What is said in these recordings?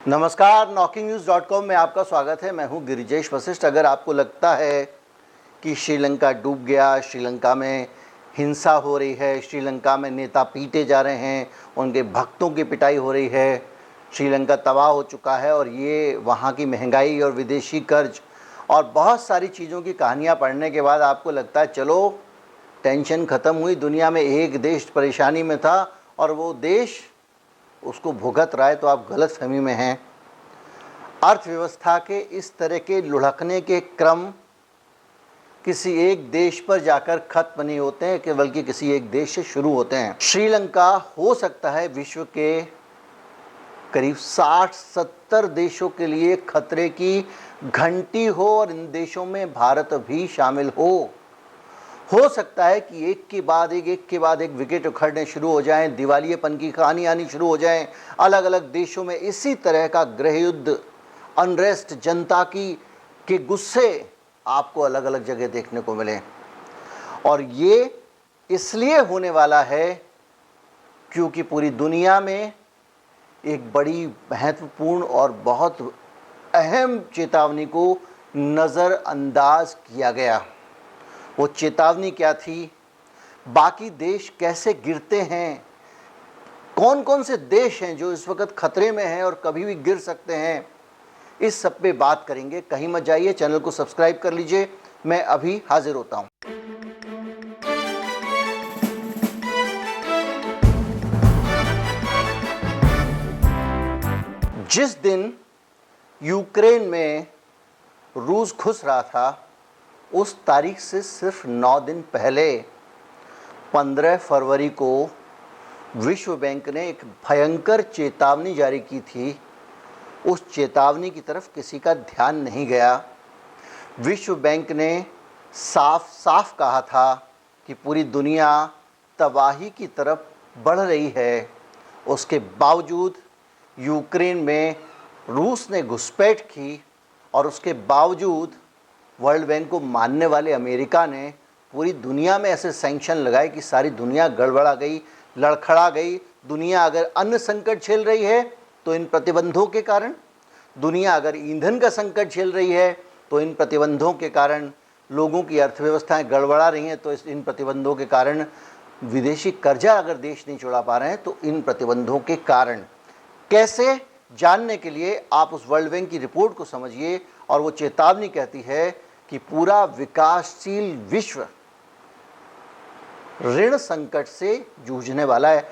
नमस्कार, knocking-news.com में आपका स्वागत है। मैं हूं गिरिजेश वशिष्ठ। अगर आपको लगता है कि श्रीलंका डूब गया, श्रीलंका में हिंसा हो रही है, श्रीलंका में नेता पीटे जा रहे हैं, उनके भक्तों की पिटाई हो रही है, श्रीलंका तबाह हो चुका है और ये वहाँ की महंगाई और विदेशी कर्ज और बहुत सारी चीज़ों की कहानियाँ पढ़ने के बाद आपको लगता है चलो टेंशन ख़त्म हुई, दुनिया में एक देश परेशानी में था और वो देश उसको भुगत रहा है, तो आप गलतफहमी में हैं। अर्थव्यवस्था के इस तरह के लुढ़कने के क्रम किसी एक देश पर जाकर खत्म नहीं होते हैं कि बल्कि किसी एक देश से शुरू होते हैं। श्रीलंका हो सकता है विश्व के करीब 60-70 देशों के लिए खतरे की घंटी हो और इन देशों में भारत भी शामिल हो सकता है कि एक के बाद एक विकेट उखड़ने शुरू हो जाएं, दिवालियेपन की कहानी आनी शुरू हो जाएं, अलग अलग देशों में इसी तरह का गृह युद्ध, अनरेस्ट, जनता के गुस्से आपको अलग अलग जगह देखने को मिले। और ये इसलिए होने वाला है क्योंकि पूरी दुनिया में एक बड़ी महत्वपूर्ण और बहुत अहम चेतावनी को नज़रअंदाज किया गया। वो चेतावनी क्या थी? बाकी देश कैसे गिरते हैं? कौन कौन से देश हैं जो इस वक्त खतरे में हैं और कभी भी गिर सकते हैं? इस सब पे बात करेंगे। कहीं मत जाइए, चैनल को सब्सक्राइब कर लीजिए। मैं अभी हाजिर होता हूं। जिस दिन यूक्रेन में रूस घुस रहा था उस तारीख से सिर्फ 9 दिन पहले 15 फरवरी को विश्व बैंक ने एक भयंकर चेतावनी जारी की थी। उस चेतावनी की तरफ किसी का ध्यान नहीं गया। विश्व बैंक ने साफ साफ कहा था कि पूरी दुनिया तबाही की तरफ बढ़ रही है। उसके बावजूद यूक्रेन में रूस ने घुसपैठ की और उसके बावजूद वर्ल्ड बैंक को मानने वाले अमेरिका ने पूरी दुनिया में ऐसे सैंक्शन लगाए कि सारी दुनिया गड़बड़ा गई, लड़खड़ा गई। दुनिया अगर अन्न संकट झेल रही है तो इन प्रतिबंधों के कारण, दुनिया अगर ईंधन का संकट झेल रही है तो इन प्रतिबंधों के कारण, लोगों की अर्थव्यवस्थाएं गड़बड़ा रही हैं तो इन प्रतिबंधों के कारण, विदेशी कर्जा अगर देश नहीं छुड़ा पा रहे हैं तो इन प्रतिबंधों के कारण। कैसे जानने के लिए आप उस वर्ल्ड बैंक की रिपोर्ट को समझिए। और वो चेतावनी कहती है कि पूरा विकासशील विश्व ऋण संकट से जूझने वाला है।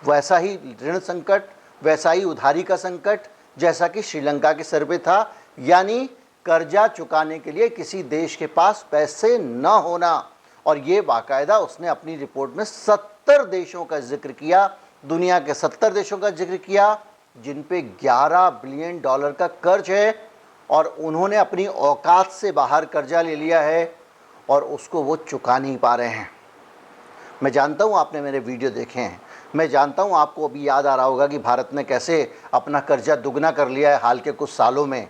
वैसा ही ऋण संकट, वैसा ही उधारी का संकट जैसा कि श्रीलंका के सर पे था, यानी कर्जा चुकाने के लिए किसी देश के पास पैसे न होना। और ये बाकायदा उसने अपनी रिपोर्ट में 70 देशों का जिक्र किया, दुनिया के 70 देशों का जिक्र किया जिन पे $11 बिलियन का कर्ज है और उन्होंने अपनी औकात से बाहर कर्जा ले लिया है और उसको वो चुका नहीं पा रहे हैं। मैं जानता हूँ आपने मेरे वीडियो देखे हैं, मैं जानता हूँ आपको अभी याद आ रहा होगा कि भारत ने कैसे अपना कर्जा दुगना कर लिया है हाल के कुछ सालों में,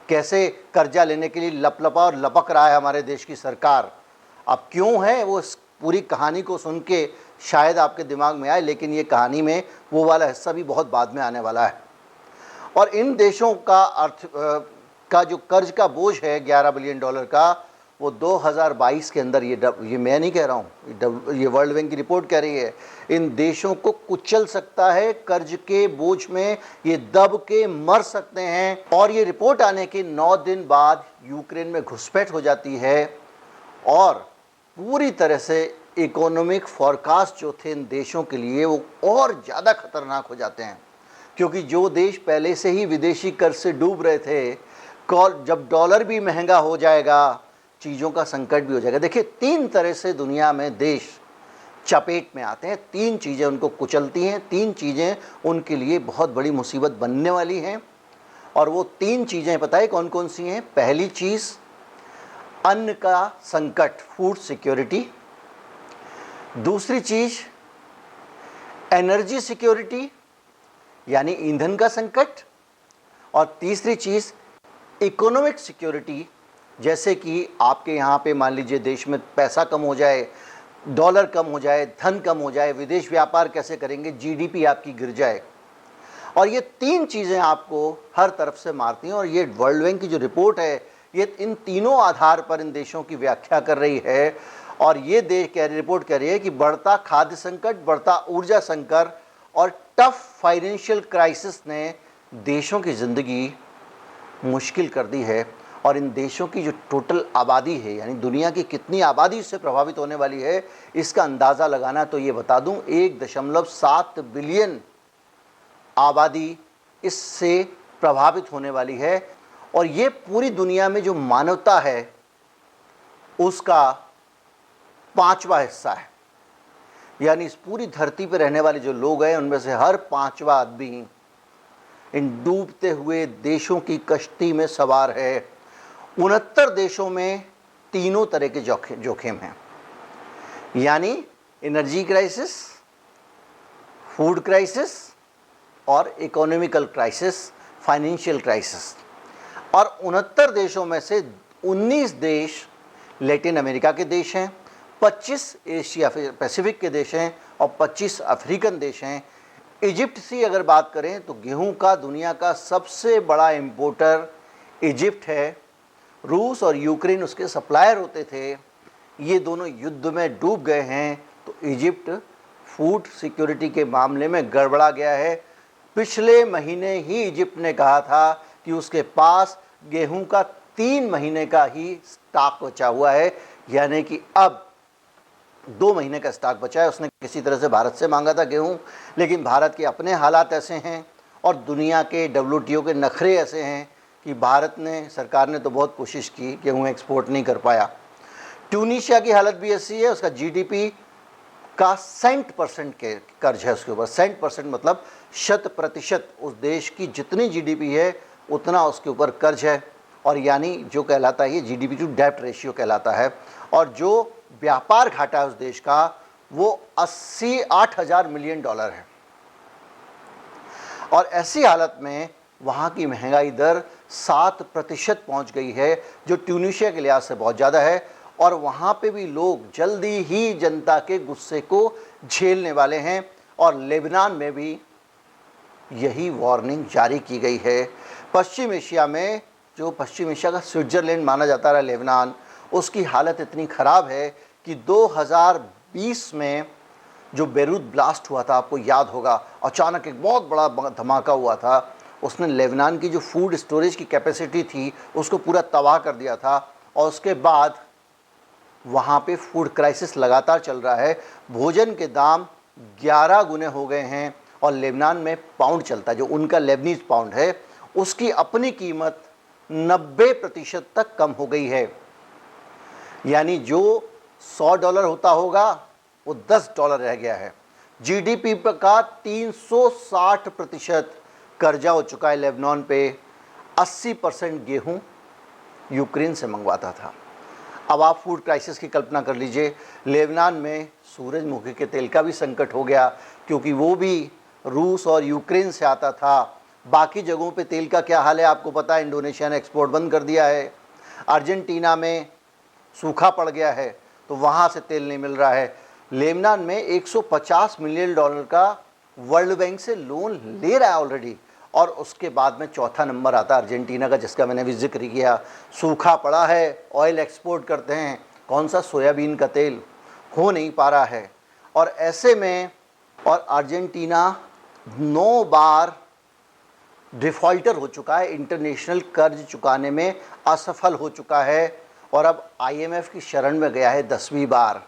कैसे कर्जा लेने के लिए लपलपा और लपक रहा है हमारे देश की सरकार। अब क्यों है वो, इस पूरी कहानी को सुन के शायद आपके दिमाग में आए, लेकिन ये कहानी में वो वाला हिस्सा भी बहुत बाद में आने वाला है। और इन देशों का जो कर्ज का बोझ है $11 बिलियन का, वो 2022 के अंदर, ये मैं नहीं कह रहा हूँ, ये वर्ल्ड बैंक की रिपोर्ट कह रही है, इन देशों को कुचल सकता है। कर्ज के बोझ में ये दब के मर सकते हैं। और ये रिपोर्ट आने के 9 दिन बाद यूक्रेन में घुसपैठ हो जाती है और पूरी तरह से इकोनॉमिक फॉरकास्ट जो थे इन देशों के लिए वो और ज़्यादा खतरनाक हो जाते हैं। क्योंकि जो देश पहले से ही विदेशी कर्ज से डूब रहे थे, जब डॉलर भी महंगा हो जाएगा, चीज़ों का संकट भी हो जाएगा। देखिए, 3 तरह से दुनिया में देश चपेट में आते हैं, 3 चीज़ें उनको कुचलती हैं, 3 चीज़ें उनके लिए बहुत बड़ी मुसीबत बनने वाली हैं। और वो 3 चीज़ें पता है कौन कौन सी हैं? पहली चीज़ अन्न का संकट, फूड सिक्योरिटी। दूसरी चीज़ एनर्जी सिक्योरिटी यानी ईंधन का संकट। और तीसरी चीज़ इकोनॉमिक सिक्योरिटी, जैसे कि आपके यहाँ पे मान लीजिए देश में पैसा कम हो जाए, डॉलर कम हो जाए, धन कम हो जाए, विदेश व्यापार कैसे करेंगे, जीडीपी आपकी गिर जाए। और ये तीन चीज़ें आपको हर तरफ से मारती हैं। और ये वर्ल्ड बैंक की जो रिपोर्ट है, ये इन तीनों आधार पर इन देशों की व्याख्या कर रही है। और ये रिपोर्ट कह रही है कि बढ़ता खाद्य संकट, बढ़ता ऊर्जा संकट और टफ फाइनेंशियल क्राइसिस ने देशों की ज़िंदगी मुश्किल कर दी है। और इन देशों की जो टोटल आबादी है, यानी दुनिया की कितनी आबादी इससे प्रभावित होने वाली है, इसका अंदाज़ा लगाना तो ये बता दूं 1.7 बिलियन आबादी इससे प्रभावित होने वाली है। और ये पूरी दुनिया में जो मानवता है उसका 5वां हिस्सा है। यानी इस पूरी धरती पर रहने वाले जो लोग हैं उनमें से हर 5वां आदमी इन डूबते हुए देशों की कश्ती में सवार है। 69 देशों में तीनों तरह के जोखिम हैं, यानी एनर्जी क्राइसिस, फूड क्राइसिस और इकोनॉमिकल क्राइसिस, फाइनेंशियल क्राइसिस। और 69 देशों में से 19 देश लैटिन अमेरिका के देश हैं, 25 एशिया पैसिफिक के देश हैं और 25 अफ्रीकन देश हैं। इजिप्ट से अगर बात करें तो गेहूं का दुनिया का सबसे बड़ा इंपोर्टर इजिप्ट है। रूस और यूक्रेन उसके सप्लायर होते थे, ये दोनों युद्ध में डूब गए हैं। तो इजिप्ट फूड सिक्योरिटी के मामले में गड़बड़ा गया है। पिछले महीने ही इजिप्ट ने कहा था कि उसके पास गेहूं का 3 महीने का ही स्टॉक बचा हुआ है, यानी कि अब 2 महीने का स्टॉक बचा है। उसने किसी तरह से भारत से मांगा था गेहूं, लेकिन भारत के अपने हालात ऐसे हैं और दुनिया के WTO के नखरे ऐसे हैं कि भारत ने, सरकार ने तो बहुत कोशिश की, गेहूं एक्सपोर्ट नहीं कर पाया। ट्यूनीशिया की हालत भी ऐसी है, उसका GDP का 60% के कर्ज है उसके ऊपर। 60% मतलब 100%, उस देश की जितनी GDP है उतना उसके ऊपर कर्ज है। और यानी जो कहलाता है ये GDP टू डेब्ट रेशियो कहलाता है। और जो व्यापार घाटा है उस देश का वो 88,000 मिलियन डॉलर है। और ऐसी हालत में वहाँ की महंगाई दर 7% पहुँच गई है, जो ट्यूनीशिया के लिहाज से बहुत ज़्यादा है। और वहाँ पे भी लोग जल्दी ही जनता के गुस्से को झेलने वाले हैं। और लेबनान में भी यही वार्निंग जारी की गई है। पश्चिम एशिया में, जो पश्चिम एशिया का स्विट्ज़रलैंड माना जाता रहा लेबनान, उसकी हालत इतनी ख़राब है कि 2020 में जो बेरूत ब्लास्ट हुआ था, आपको याद होगा, अचानक एक बहुत बड़ा धमाका हुआ था। उसने लेबनान की जो फूड स्टोरेज की कैपेसिटी थी उसको पूरा तबाह कर दिया था। और उसके बाद वहाँ पे फूड क्राइसिस लगातार चल रहा है। भोजन के दाम 11 गुने हो गए हैं। और लेबनान में पाउंड चलता है, जो उनका लेबनीज पाउंड है, उसकी अपनी कीमत 90% तक कम हो गई है। यानी जो $100 होता होगा वो $10 रह गया है। GDP का 360% कर्जा हो चुका है लेबनान पे। 80% गेहूं यूक्रेन से मंगवाता था। अब आप फूड क्राइसिस की कल्पना कर लीजिए। लेबनान में सूरजमुखी के तेल का भी संकट हो गया, क्योंकि वो भी रूस और यूक्रेन से आता था। बाकी जगहों पे तेल का क्या हाल है आपको पता है, इंडोनेशिया ने एक्सपोर्ट बंद कर दिया है। अर्जेंटीना में सूखा पड़ गया है तो वहाँ से तेल नहीं मिल रहा है। लेबनान में $150 मिलियन का वर्ल्ड बैंक से लोन ले रहा है ऑलरेडी। और उसके बाद में चौथा नंबर आता है अर्जेंटीना का, जिसका मैंने भी जिक्र किया। सूखा पड़ा है, ऑयल एक्सपोर्ट करते हैं, कौन सा सोयाबीन का तेल, हो नहीं पा रहा है। और ऐसे में, और अर्जेंटीना 9 बार डिफ़ॉल्टर हो चुका है, इंटरनेशनल कर्ज चुकाने में असफल हो चुका है। और अब IMF की शरण में गया है 10वीं बार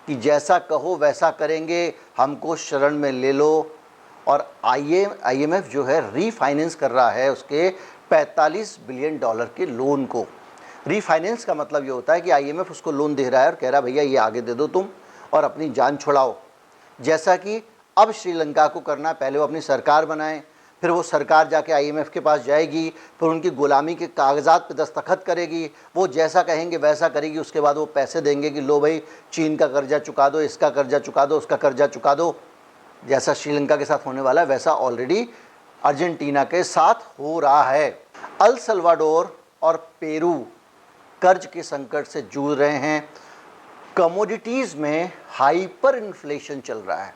कि जैसा कहो वैसा करेंगे, हमको शरण में ले लो। और IMF जो है रीफाइनेंस कर रहा है उसके $45 बिलियन के लोन को। रीफाइनेंस का मतलब ये होता है कि IMF उसको लोन दे रहा है और कह रहा है भैया ये आगे दे दो तुम और अपनी जान छुड़ाओ। जैसा कि अब श्रीलंका को करना, पहले वो अपनी सरकार बनाएं, फिर वो सरकार जाके IMF के पास जाएगी, फिर उनकी गुलामी के कागजात पे दस्तखत करेगी, वो जैसा कहेंगे वैसा करेगी। उसके बाद वो पैसे देंगे कि लो भाई चीन का कर्जा चुका दो, इसका कर्जा चुका दो, उसका कर्जा चुका दो। जैसा श्रीलंका के साथ होने वाला है वैसा ऑलरेडी अर्जेंटीना के साथ हो रहा है। अल सल्वाडोर और पेरू कर्ज के संकट से जूझ रहे हैं। कमोडिटीज़ में हाइपर इन्फ्लेशन चल रहा है,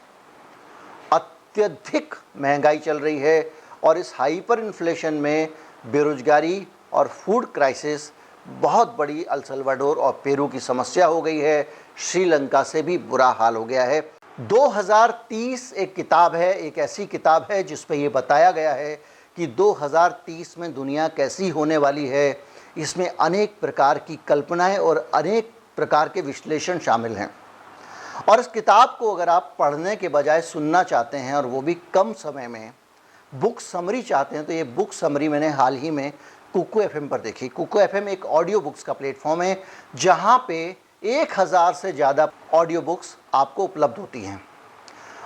अत्यधिक महंगाई चल रही है। और इस हाइपर इन्फ्लेशन में बेरोजगारी और फूड क्राइसिस बहुत बड़ी अल सल्वाडोर और पेरू की समस्या हो गई है। श्रीलंका से भी बुरा हाल हो गया है। 2030 एक किताब है, एक ऐसी किताब है जिस पे ये बताया गया है कि 2030 में दुनिया कैसी होने वाली है। इसमें अनेक प्रकार की कल्पनाएं और अनेक प्रकार के विश्लेषण शामिल हैं। और इस किताब को अगर आप पढ़ने के बजाय सुनना चाहते हैं और वो भी कम समय में, बुक समरी चाहते हैं, तो ये बुक समरी मैंने हाल ही में कुकू एफएम पर देखी। कुकू एफएम एक ऑडियो बुक्स का प्लेटफॉर्म है जहाँ पे 1000 से ज़्यादा ऑडियो बुक्स आपको उपलब्ध होती हैं।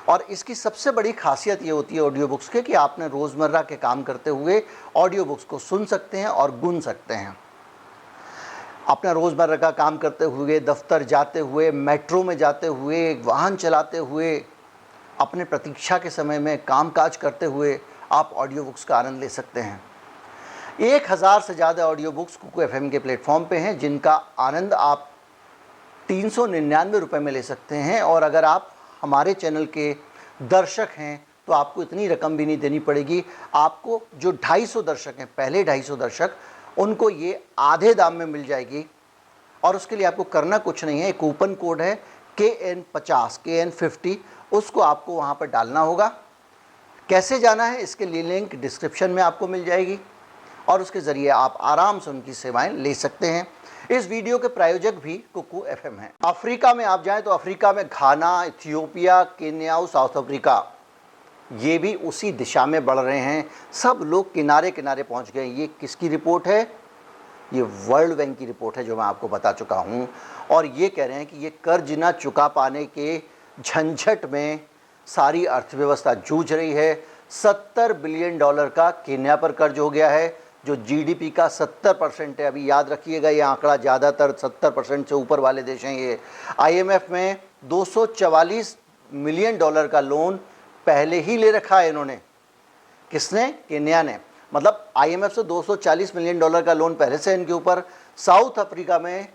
और इसकी सबसे बड़ी खासियत ये होती है ऑडियो बुक्स के कि आपने रोज़मर्रा के काम करते हुए ऑडियो बुक्स को सुन सकते हैं और गुन सकते हैं। अपना रोज़मर्रा का काम करते हुए, दफ्तर जाते हुए, मेट्रो में जाते हुए, वाहन चलाते हुए, अपने प्रतीक्षा के समय में कामकाज करते हुए आप ऑडियो बुक्स का आनंद ले सकते हैं। 1000 से ज़्यादा ऑडियो बुक्स कुकू एफएम के प्लेटफॉर्म पे हैं जिनका आनंद आप 399 रुपये में ले सकते हैं। और अगर आप हमारे चैनल के दर्शक हैं तो आपको इतनी रकम भी नहीं देनी पड़ेगी। आपको जो 250 दर्शक हैं, पहले 250 दर्शक, उनको ये आधे दाम में मिल जाएगी। और उसके लिए आपको करना कुछ नहीं है, एक कूपन कोड है KN50 KN50, उसको आपको वहाँ पर डालना होगा। कैसे जाना है इसके लिए लिंक डिस्क्रिप्शन में आपको मिल जाएगी और उसके ज़रिए आप आराम से उनकी सेवाएं ले सकते हैं। इस वीडियो के प्रायोजक भी कुकू एफएम हैं। अफ्रीका में आप जाएं तो अफ्रीका में घाना, इथियोपिया, केन्या और साउथ अफ्रीका, ये भी उसी दिशा में बढ़ रहे हैं। सब लोग किनारे किनारे पहुंच गए। ये किसकी रिपोर्ट है? ये वर्ल्ड बैंक की रिपोर्ट है जो मैं आपको बता चुका हूं। और ये कह रहे हैं कि ये कर्ज ना चुका पाने के झंझट में सारी अर्थव्यवस्था जूझ रही है। $70 बिलियन का केन्या पर कर्ज हो गया है जो जीडीपी का 70% है। अभी याद रखिएगा ये आंकड़ा, ज़्यादातर 70% से ऊपर वाले देश हैं ये। आईएमएफ में $244 मिलियन का लोन पहले ही ले रखा है इन्होंने। किसने? केन्या ने। मतलब आईएमएफ से $240 मिलियन का लोन पहले से इनके ऊपर। साउथ अफ्रीका में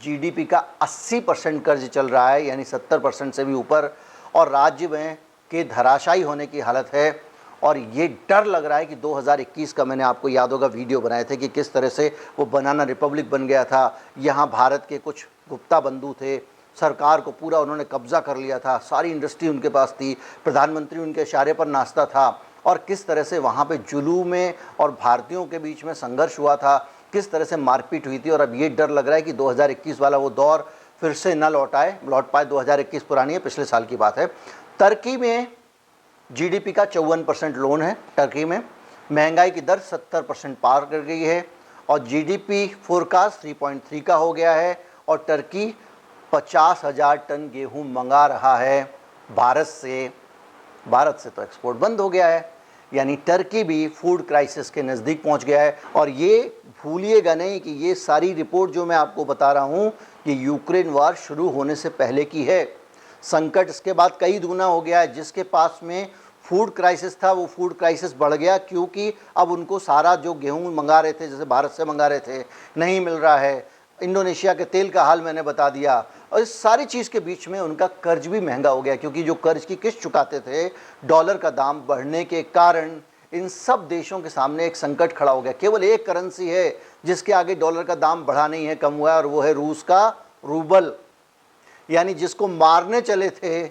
जीडीपी का 80% कर्ज चल रहा है, यानी 70% से भी ऊपर, और राज्य में के धराशायी होने की हालत है। और ये डर लग रहा है कि 2021 का, मैंने आपको याद होगा वीडियो बनाए थे कि किस तरह से वो बनाना रिपब्लिक बन गया था। यहाँ भारत के कुछ गुप्ता बंधु थे, सरकार को पूरा उन्होंने कब्जा कर लिया था, सारी इंडस्ट्री उनके पास थी, प्रधानमंत्री उनके इशारे पर नाचता था। और किस तरह से वहाँ पे जुलूम और भारतीयों के बीच में संघर्ष हुआ था, किस तरह से मारपीट हुई थी। और अब ये डर लग रहा है कि 2021 वाला वो दौर फिर से न लौट पाए। 2021 पुरानी है, पिछले साल की बात है। टर्की में जीडीपी का 54% लोन है। टर्की में महंगाई की दर 70% पार कर गई है और जीडीपी फोरकास्ट 3.3 का हो गया है। और टर्की 50,000 टन गेहूं मंगा रहा है भारत से। भारत से तो एक्सपोर्ट बंद हो गया है, यानी टर्की भी फूड क्राइसिस के नज़दीक पहुंच गया है। और ये भूलिएगा नहीं कि ये सारी रिपोर्ट जो मैं आपको बता रहा हूं कि यूक्रेन वार शुरू होने से पहले की है। संकट इसके बाद कई गुना हो गया है। जिसके पास में फूड क्राइसिस था वो फूड क्राइसिस बढ़ गया, क्योंकि अब उनको सारा जो गेहूं मंगा रहे थे, जैसे भारत से मंगा रहे थे, नहीं मिल रहा है। इंडोनेशिया के तेल का हाल मैंने बता दिया। और इस सारी चीज़ के बीच में उनका कर्ज भी महंगा हो गया, क्योंकि जो कर्ज की किस्त चुकाते थे, डॉलर का दाम बढ़ने के कारण इन सब देशों के सामने एक संकट खड़ा हो गया। केवल एक करेंसी है जिसके आगे डॉलर का दाम बढ़ा नहीं है, कम हुआ है, और वो है रूस का रूबल। यानी जिसको मारने चले थे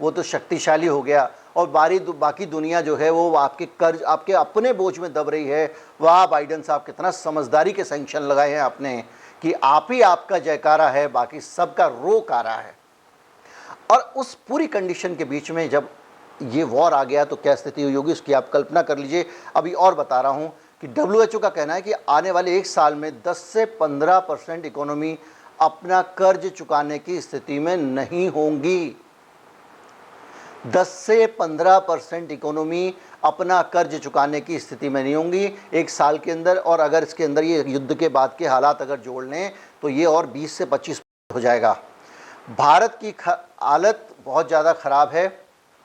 वो तो शक्तिशाली हो गया, और बाकी दुनिया जो है वो आपके कर्ज, आपके अपने बोझ में दब रही है। वाह बाइडेन साहब, कितना समझदारी के सैंक्शन लगाए हैं आपने कि आप ही आपका जयकारा है, बाकी सबका रोक आ रहा है। और उस पूरी कंडीशन के बीच में जब ये वॉर आ गया तो क्या स्थिति हुई होगी उसकी आप कल्पना कर लीजिए। अभी और बता रहा हूँ कि WHO का कहना है कि आने वाले एक साल में 10 से 15% इकोनॉमी अपना कर्ज चुकाने की स्थिति में नहीं होंगी। 10 से 15% इकोनॉमी अपना कर्ज चुकाने की स्थिति में नहीं होंगी एक साल के अंदर। और अगर इसके अंदर ये युद्ध के बाद के हालात अगर जोड़ लें तो ये और 20 से 25% हो जाएगा। भारत की हालत बहुत ज़्यादा ख़राब है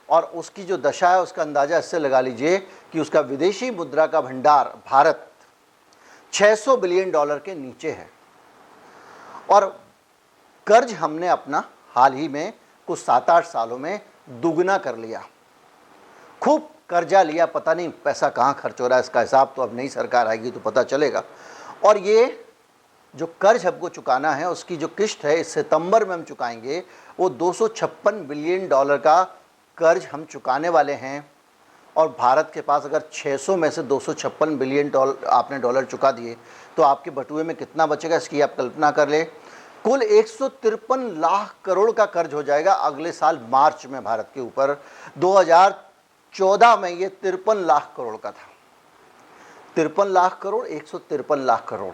और उसकी जो दशा है उसका अंदाज़ा इससे लगा लीजिए कि उसका विदेशी मुद्रा का भंडार भारत $600 बिलियन के नीचे है। और कर्ज हमने अपना हाल ही में कुछ 7-8 सालों में दुगना कर लिया। खूब कर्जा लिया, पता नहीं पैसा कहाँ खर्च हो रहा है, इसका हिसाब तो अब नई सरकार आएगी तो पता चलेगा। और ये जो कर्ज हमको चुकाना है उसकी जो किस्त है इस सितंबर में हम चुकाएंगे, वो 256 बिलियन डॉलर का कर्ज हम चुकाने वाले हैं। और भारत के पास अगर 600 में से 256 बिलियन डॉलर आपने डॉलर चुका दिए तो आपके बटुए में कितना बचेगा, इसकी आप कल्पना कर ले। कुल 153 लाख करोड़ का कर्ज हो जाएगा अगले साल मार्च में भारत के ऊपर। 2014 में ये 53 लाख करोड़ का था। 53 लाख करोड़, 153 लाख करोड़।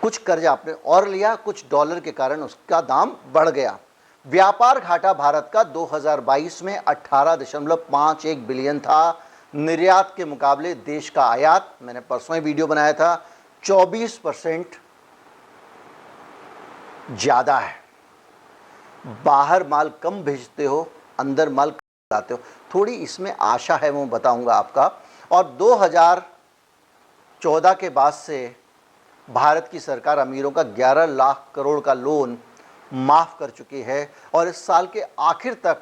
कुछ कर्ज आपने और लिया, कुछ डॉलर के कारण उसका दाम बढ़ गया। व्यापार घाटा भारत का 2022 में 18.51 बिलियन था। निर्यात के मुकाबले देश का आयात, मैंने परसों ही वीडियो बनाया था, 24% ज़्यादा है। बाहर माल कम भेजते हो, अंदर माल कम लाते हो। थोड़ी इसमें आशा है, वो बताऊंगा आपका। और 2014 के बाद से भारत की सरकार अमीरों का 11 लाख करोड़ का लोन माफ़ कर चुकी है। और इस साल के आखिर तक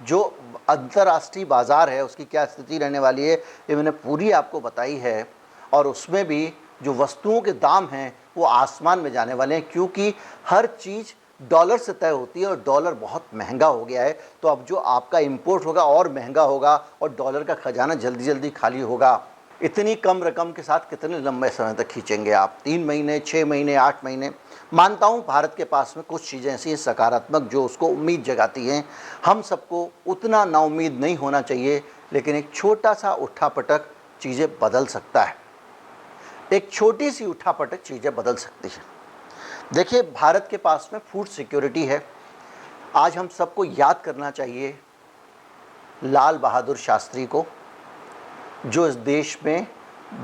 जो अंतर्राष्ट्रीय बाज़ार है उसकी क्या स्थिति रहने वाली है ये मैंने पूरी आपको बताई है। और उसमें भी जो वस्तुओं के दाम हैं वो आसमान में जाने वाले हैं, क्योंकि हर चीज़ डॉलर से तय होती है और डॉलर बहुत महंगा हो गया है। तो अब जो आपका इंपोर्ट होगा और महंगा होगा और डॉलर का खजाना जल्दी जल्दी खाली होगा। इतनी कम रकम के साथ कितने लंबे समय तक खींचेंगे आप? 3 महीने, 6 महीने, 8 महीने। मानता हूँ भारत के पास में कुछ चीज़ें ऐसी हैं सकारात्मक जो उसको उम्मीद जगाती हैं। हम सबको उतना नाउम्मीद नहीं होना चाहिए, लेकिन एक छोटा सा उठापटक चीज़ें बदल सकता है। एक छोटी सी उठापटक चीज़ें बदल सकती हैं। देखिए, भारत के पास में फूड सिक्योरिटी है। आज हम सबको याद करना चाहिए लाल बहादुर शास्त्री को, जो इस देश में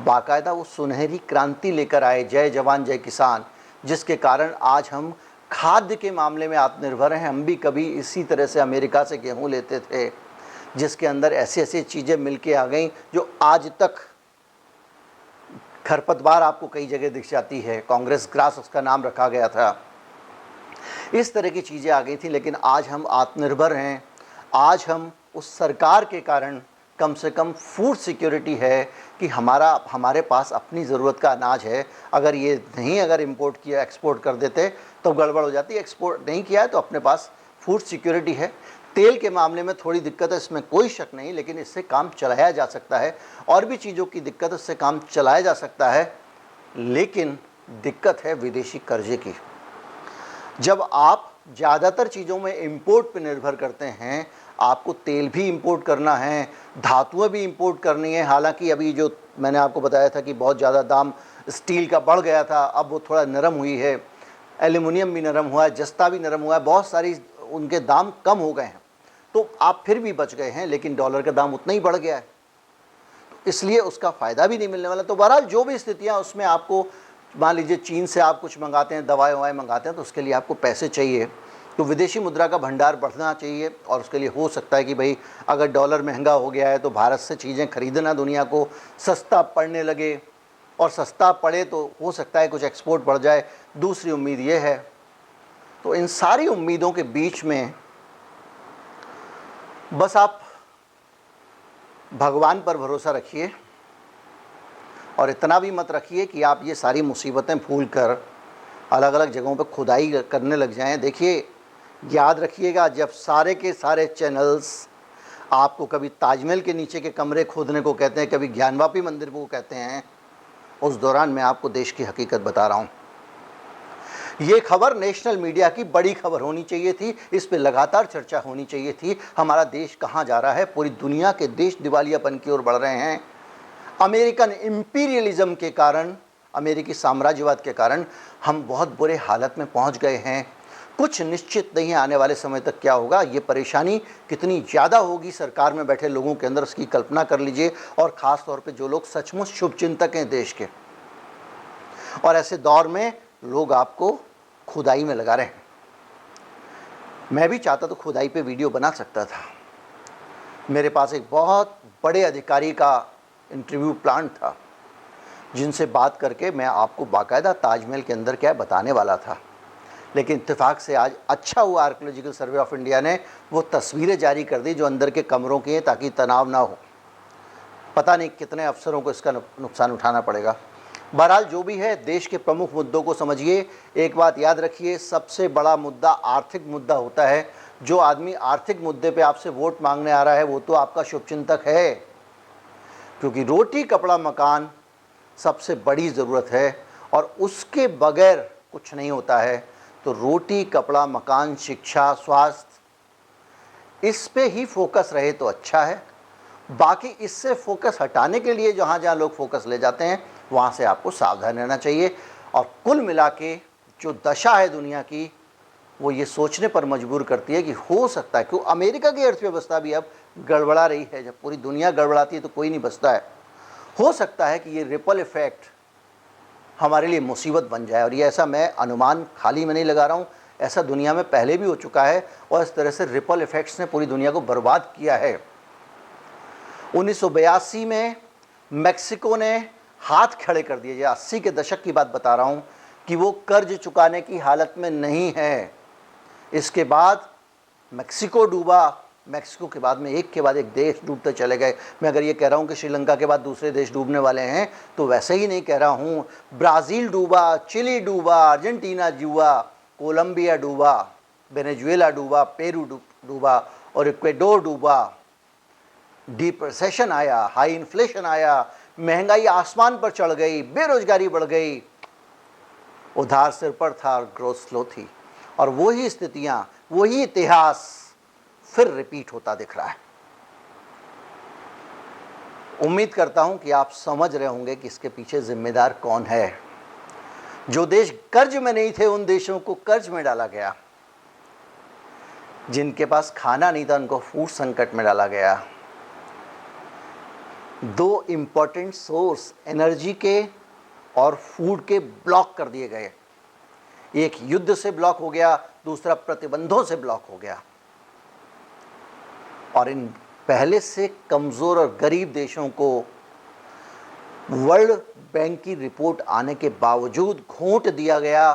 बाकायदा वो सुनहरी क्रांति लेकर आए, जय जवान जय किसान, जिसके कारण आज हम खाद्य के मामले में आत्मनिर्भर हैं। हम भी कभी इसी तरह से अमेरिका से गेहूँ लेते थे, जिसके अंदर ऐसी ऐसी चीज़ें मिल के आ गई जो आज तक खरपतवार आपको कई जगह दिख जाती है। कांग्रेस ग्रास उसका नाम रखा गया था। इस तरह की चीज़ें आ गई थी, लेकिन आज हम आत्मनिर्भर हैं। आज हम उस सरकार के कारण कम से कम फूड सिक्योरिटी है कि हमारे पास अपनी ज़रूरत का अनाज है। अगर ये नहीं अगर इंपोर्ट किया, एक्सपोर्ट कर देते तो गड़बड़ हो जाती। एक्सपोर्ट नहीं किया है तो अपने पास फूड सिक्योरिटी है। तेल के मामले में थोड़ी दिक्कत है, इसमें कोई शक नहीं, लेकिन इससे काम चलाया जा सकता है। और भी चीज़ों की दिक्कत, इससे काम चलाया जा सकता है, लेकिन दिक्कत है विदेशी कर्जे की। जब आप ज़्यादातर चीज़ों में इंपोर्ट पर निर्भर करते हैं, आपको तेल भी इंपोर्ट करना है, धातुएं भी इंपोर्ट करनी है। हालांकि अभी जो मैंने आपको बताया था कि बहुत ज़्यादा दाम स्टील का बढ़ गया था, अब वो थोड़ा नरम हुई है। एल्युमिनियम भी नरम हुआ है, जस्ता भी नरम हुआ है, बहुत सारी उनके दाम कम हो गए हैं। तो आप फिर भी बच गए हैं, लेकिन डॉलर का दाम उतना ही बढ़ गया है, तो इसलिए उसका फ़ायदा भी नहीं मिलने वाला। तो बहरहाल जो भी स्थितियाँ, उसमें आपको मान लीजिए चीन से आप कुछ मंगाते हैं, दवाएँ ववाएँ मंगाते हैं, तो उसके लिए आपको पैसे चाहिए, तो विदेशी मुद्रा का भंडार बढ़ना चाहिए। और उसके लिए हो सकता है कि भाई अगर डॉलर महंगा हो गया है तो भारत से चीज़ें खरीदना दुनिया को सस्ता पड़ने लगे, और सस्ता पड़े तो हो सकता है कुछ एक्सपोर्ट बढ़ जाए। दूसरी उम्मीद ये है। तो इन सारी उम्मीदों के बीच में बस आप भगवान पर भरोसा रखिए, और इतना भी मत रखिए कि आप ये सारी मुसीबतें भूल कर अलग अलग जगहों पर खुदाई करने लग जाएं। देखिए, याद रखिएगा, जब सारे के सारे चैनल्स आपको कभी ताजमहल के नीचे के कमरे खोदने को कहते हैं, कभी ज्ञानवापी मंदिर को कहते हैं, उस दौरान मैं आपको देश की हकीकत बता रहा हूँ। ये खबर नेशनल मीडिया की बड़ी खबर होनी चाहिए थी, इस पे लगातार चर्चा होनी चाहिए थी। हमारा देश कहाँ जा रहा है? पूरी दुनिया के देश दिवालियापन की ओर बढ़ रहे हैं। अमेरिकन इम्पीरियलिज्म के कारण, अमेरिकी साम्राज्यवाद के कारण हम बहुत बुरे हालत में पहुँच गए हैं। कुछ निश्चित नहीं है आने वाले समय तक क्या होगा। ये परेशानी कितनी ज़्यादा होगी सरकार में बैठे लोगों के अंदर, उसकी कल्पना कर लीजिए। और ख़ास तौर पे जो लोग सचमुच शुभचिंतक हैं देश के, और ऐसे दौर में लोग आपको खुदाई में लगा रहे हैं। मैं भी चाहता तो खुदाई पे वीडियो बना सकता था। मेरे पास एक बहुत बड़े अधिकारी का इंटरव्यू प्लान था, जिनसे बात करके मैं आपको बाकायदा ताजमहल के अंदर क्या बताने वाला था। लेकिन इत्तेफाक से आज अच्छा हुआ आर्कियोलॉजिकल सर्वे ऑफ इंडिया ने वो तस्वीरें जारी कर दी जो अंदर के कमरों की हैं, ताकि तनाव ना हो। पता नहीं कितने अफसरों को इसका नुकसान उठाना पड़ेगा। बहरहाल जो भी है, देश के प्रमुख मुद्दों को समझिए। एक बात याद रखिए, सबसे बड़ा मुद्दा आर्थिक मुद्दा होता है। जो आदमी आर्थिक मुद्दे पे आपसे वोट मांगने आ रहा है वो तो आपका शुभचिंतक है, क्योंकि रोटी कपड़ा मकान सबसे बड़ी ज़रूरत है और उसके बगैर कुछ नहीं होता है। तो रोटी कपड़ा मकान शिक्षा स्वास्थ्य, इस पे ही फोकस रहे तो अच्छा है। बाकी इससे फोकस हटाने के लिए जहाँ जहाँ लोग फोकस ले जाते हैं वहाँ से आपको सावधान रहना चाहिए। और कुल मिला के जो दशा है दुनिया की, वो ये सोचने पर मजबूर करती है कि हो सकता है, क्यों अमेरिका की अर्थव्यवस्था भी अब गड़बड़ा रही है। जब पूरी दुनिया गड़बड़ाती है तो कोई नहीं बचता है। हो सकता है कि ये रिपल इफ़ेक्ट हमारे लिए मुसीबत बन जाए। और ये ऐसा मैं अनुमान खाली में नहीं लगा रहा हूँ, ऐसा दुनिया में पहले भी हो चुका है और इस तरह से रिपल इफ़ेक्ट्स ने पूरी दुनिया को बर्बाद किया है। 1982 में मेक्सिको ने हाथ खड़े कर दिए। 80 के दशक की बात बता रहा हूँ कि वो कर्ज चुकाने की हालत में नहीं है। इसके बाद मेक्सिको डूबा। मेक्सिको के बाद में एक के बाद एक देश डूबते चले गए। मैं अगर ये कह रहा हूँ कि श्रीलंका के बाद दूसरे देश डूबने वाले हैं तो वैसे ही नहीं कह रहा हूँ। ब्राज़ील डूबा, चिली डूबा, अर्जेंटीना डूबा, कोलंबिया डूबा, वेनेजुएला डूबा, पेरू डूबा और इक्वेडोर डूबा। डीप रिसेशन आया, हाई इन्फ्लेशन आया, महंगाई आसमान पर चढ़ गई, बेरोजगारी बढ़ गई, उधार सिर पर था और ग्रोथ स्लो थी। और वही स्थितियां, वही इतिहास फिर रिपीट होता दिख रहा है। उम्मीद करता हूं कि आप समझ रहे होंगे कि इसके पीछे जिम्मेदार कौन है। जो देश कर्ज में नहीं थे उन देशों को कर्ज में डाला गया, जिनके पास खाना नहीं था उनको फूड संकट में डाला गया। दो इम्पोर्टेंट सोर्स एनर्जी के और फूड के ब्लॉक कर दिए गए। एक युद्ध से ब्लॉक हो गया, दूसरा प्रतिबंधों से ब्लॉक हो गया। और इन पहले से कमज़ोर और गरीब देशों को वर्ल्ड बैंक की रिपोर्ट आने के बावजूद घोंट दिया गया,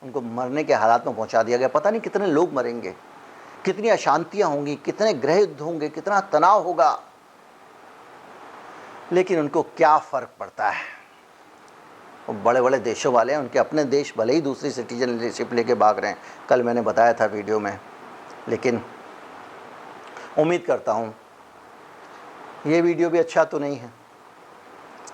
उनको मरने के हालात में पहुंचा दिया गया। पता नहीं कितने लोग मरेंगे, कितनी अशांतियां होंगी, कितने गृह युद्ध होंगे, कितना तनाव होगा, लेकिन उनको क्या फ़र्क पड़ता है। वो बड़े बड़े देशों वाले हैं, उनके अपने देश भले ही दूसरी सिटीजनशिप लेके भाग रहे हैं, कल मैंने बताया था वीडियो में। लेकिन उम्मीद करता हूँ ये वीडियो भी अच्छा तो नहीं है,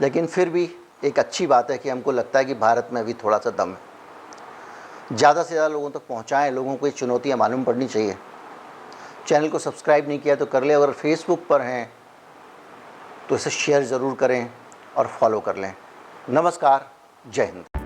लेकिन फिर भी एक अच्छी बात है कि हमको लगता है कि भारत में अभी थोड़ा सा दम है। ज़्यादा से ज़्यादा लोगों तक पहुँचाएँ, लोगों को ये चुनौतियाँ मालूम पड़नी चाहिए। चैनल को सब्सक्राइब नहीं किया तो कर ले, अगर फेसबुक पर हैं तो इसे शेयर ज़रूर करें और फॉलो कर लें। नमस्कार, जय हिंद।